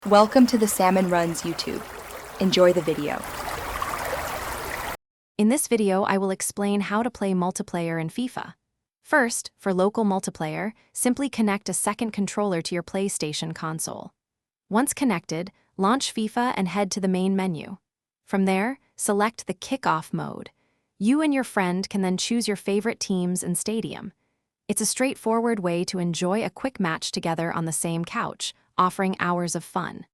Welcome to the Salmon Runs YouTube. Enjoy the video. In this video, I will explain how to play multiplayer in FIFA. First, for local multiplayer, simply connect a second controller to your PlayStation console. Once connected, launch FIFA and head to the main menu. From there, select the kickoff mode. You and your friend can then choose your favorite teams and stadium. It's a straightforward way to enjoy a quick match together on the same couch, offering hours of fun.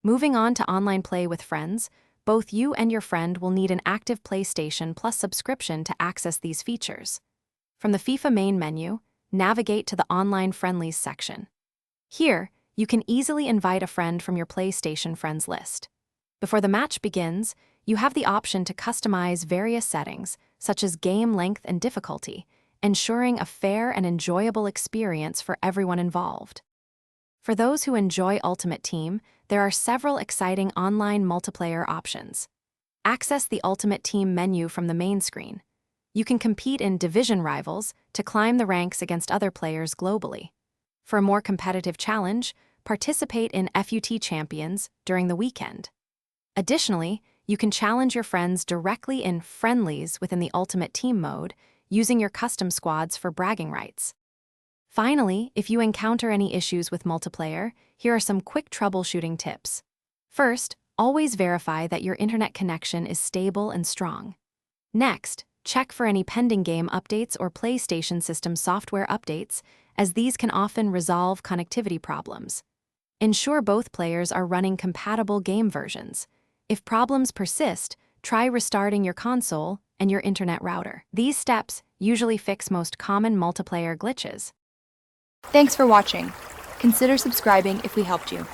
Moving on to online play with friends, both you and your friend will need an active PlayStation Plus subscription to access these features. From the FIFA main menu, navigate to the Online Friendlies section. Here, you can easily invite a friend from your PlayStation friends list. Before the match begins, you have the option to customize various settings, such as game length and difficulty, ensuring a fair and enjoyable experience for everyone involved. For those who enjoy Ultimate Team, there are several exciting online multiplayer options. Access the Ultimate Team menu from the main screen. You can compete in division rivals to climb the ranks against other players globally. For a more competitive challenge, participate in FUT Champions during the weekend. Additionally, you can challenge your friends directly in Friendlies within the Ultimate Team mode, using your custom squads for bragging rights. Finally, if you encounter any issues with multiplayer, here are some quick troubleshooting tips. First, always verify that your internet connection is stable and strong. Next, check for any pending game updates or PlayStation system software updates, as these can often resolve connectivity problems. Ensure both players are running compatible game versions. If problems persist, try restarting your console and your internet router. These steps usually fix most common multiplayer glitches. Thanks for watching. Consider subscribing if we helped you.